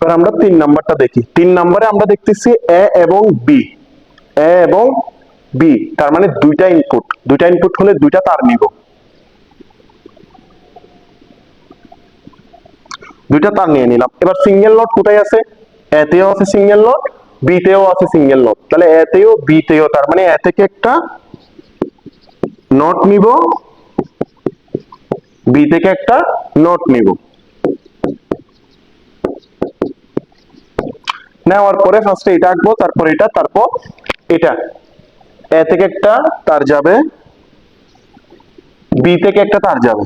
এবার আমরা 3 নাম্বারটা দেখি। 3 নম্বরে আমরা দেখতেছি এ এবং বি, এ এবং বি, তার মানে দুইটা ইনপুট হলে দুইটা তার নিব, দুইটা তার নিয়ে নিলাম। এবার সিঙ্গেল নোড কোথায় আছে? এ তেও আছে সিঙ্গেল নোড, বি তেও আছে সিঙ্গেল নোড, তাহলে এ তেও বি তেও, তার মানে এ থেকে একটা নোড নিব, বি থেকে একটা নোড নিব। নেওয়ার পরে ফার্স্টে এটা আঁকবো, তারপর এটা, তারপর এটা। এ থেকে একটা তার যাবে, বি থেকে একটা তার যাবে,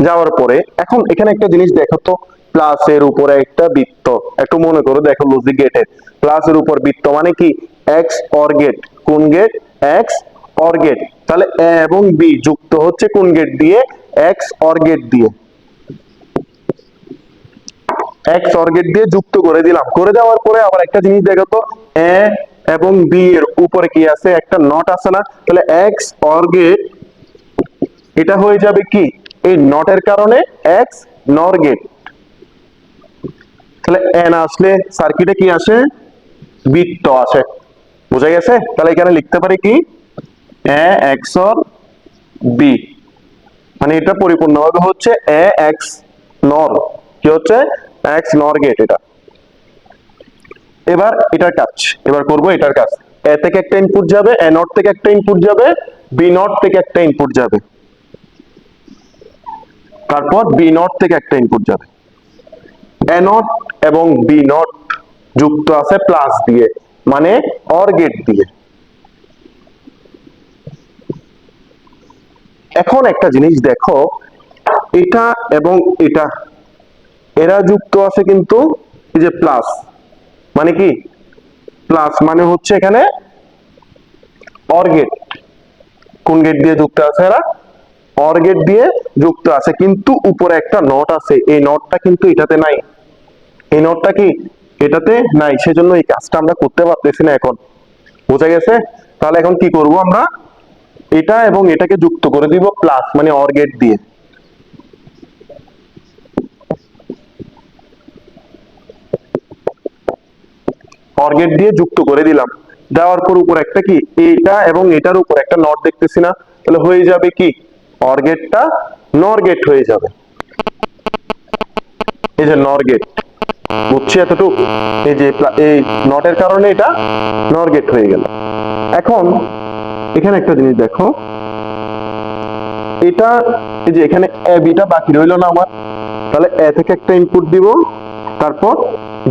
যাওয়ার পরে এখন এখানে একটা জিনিস দেখো তো, প্লাসের উপরে একটা বৃত্ত, একটু মনে করো, দেখো লজিক গেটের প্লাসের উপর বৃত্ত মানে কি? XOR gate. কোন গেট? XOR gate. তাহলে এ এবং বি যুক্ত হচ্ছে কোন গেট দিয়ে? এক্স অর গেট দিয়ে। এক্স অর গেট দিয়ে যুক্ত করে দিলাম। করে দেওয়ার পরে আবার একটা জিনিস দেখো তো, এ এবং বি এর উপরে কি আছে? একটা নট আছে না? তাহলে এক্স অর গেট এটা হয়ে যাবে কি? এই নটের কারণে এক্স নর গেট। তাহলে এন আসলে সার্কিটে কি আসে? বৃত্ত আসে। বোঝা গেছে? তাহলে এখানে লিখতে পারি কি? এ এক্স অর বি, মানে এটা পরিপূর্ণভাবে হচ্ছে এ এক্স নর, কি হচ্ছে? এক্স নর গেট এটা। এবার এটার কাজ, এবার করব এটার কাজ। এ থেকে একটা ইনপুট যাবে, এ নট থেকে একটা ইনপুট যাবে, বি নট থেকে একটা ইনপুট যাবে, তারপর বি নট থেকে একটা ইনপুট যাবে। এ নট এবং বি নট যুক্ত আছে প্লাস দিয়ে, মানে অর গেট দিয়ে। এখন একটা জিনিস দেখো, এটা এবং এটা এরা যুক্ত আছে কিন্তু এই যে প্লাস, মানে কি? প্লাস মানে হচ্ছে এখানে অর গেট। কোন গেট দিয়ে যুক্ত আছে এরা? অর গেট দিয়ে যুক্ত আছে, কিন্তু উপরে একটা নট আছে, এই নটটা কিন্তু এটাতে নাই। এই নটটা কি? এটাতে নাই, সেজন্য এই কাজটা আমরা করতে পারতেছি না এখন। বোঝা গেছে? তাহলে এখন কি করব আমরা? এটা এবং এটাকে যুক্ত করে দিব প্লাস, মানে অর গেট দিয়ে। অর গেট দিয়ে যুক্ত করে দিলাম। দেওয়ার পর উপর একটা কি? এটা এবং এটার উপর একটা নট দেখতেছি না? তাহলে হয়ে যাবে কি? অর গেটটা নর গেট হয়ে যাবে। এই যে নর গেট, বুঝছি এতটুকু? এই যে এই নটের কারণে এটা নর গেট হয়ে গেল। এখন এখানে একটা জিনিস দেখো, এটা এই যে এখানে এ বিটা বাকি রইল না আমার, তাহলে এ থেকে একটা ইনপুট দিব, তারপর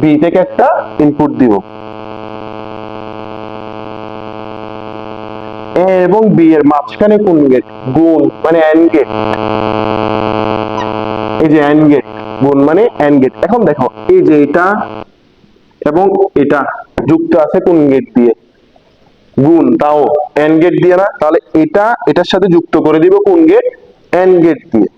বি থেকে একটা ইনপুট দিব। এ এবং বি এর মাঝখানে কোন গেট? গুণ, মানে এন্ড গেট। এই যে এন্ড গেট, গুণ মানে এন্ড গেট। এখন দেখো এই যে এটা এবং এটা যুক্ত আছে কোন গেট দিয়ে? গুণ, তাও এন্ড গেট দিয়ে না? তাহলে এটা এটার সাথে যুক্ত করে দিব কোন গেট? এন্ড গেট দিয়ে।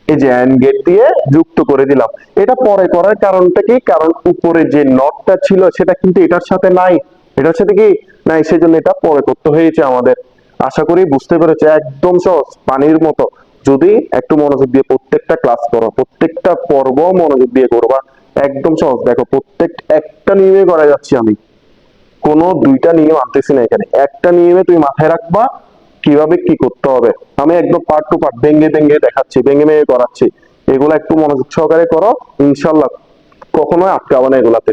এই যে এন্ড গেট দিয়ে যুক্ত করে দিলাম। এটা পরে করার কারণটা কি? কারণ উপরে যে নটটা ছিল সেটা কিন্তু এটার সাথে নাই, এটার সাথে কি নাই, সেজন্য এটা পরে করতে হয়েছে আমাদের। আশা করি বুঝতে পেরেছে, একদম সহজ, পানির মতো। যদি একটু মনোযোগ দিয়ে প্রত্যেকটা ক্লাস করো, প্রত্যেকটা পর্ব মনোযোগ দিয়ে করবা, একদম সহজ। দেখো প্রত্যেক একটা নিয়মে করা যাচ্ছি আমি, কোনো দুইটা নিয়ম আনতেছি না এখানে, একটা নিয়মে তুমি মাথায় রাখবা কিভাবে কি করতে হবে। আমি একদম পার্ট টু পার্ট ভেঙে ভেঙে দেখাচ্ছি, ভেঙে ভেঙে করাচ্ছি। এগুলো একটু মনোযোগ সহকারে করো, ইনশাল্লাহ কখনোই আটকাবে না এগুলাতে।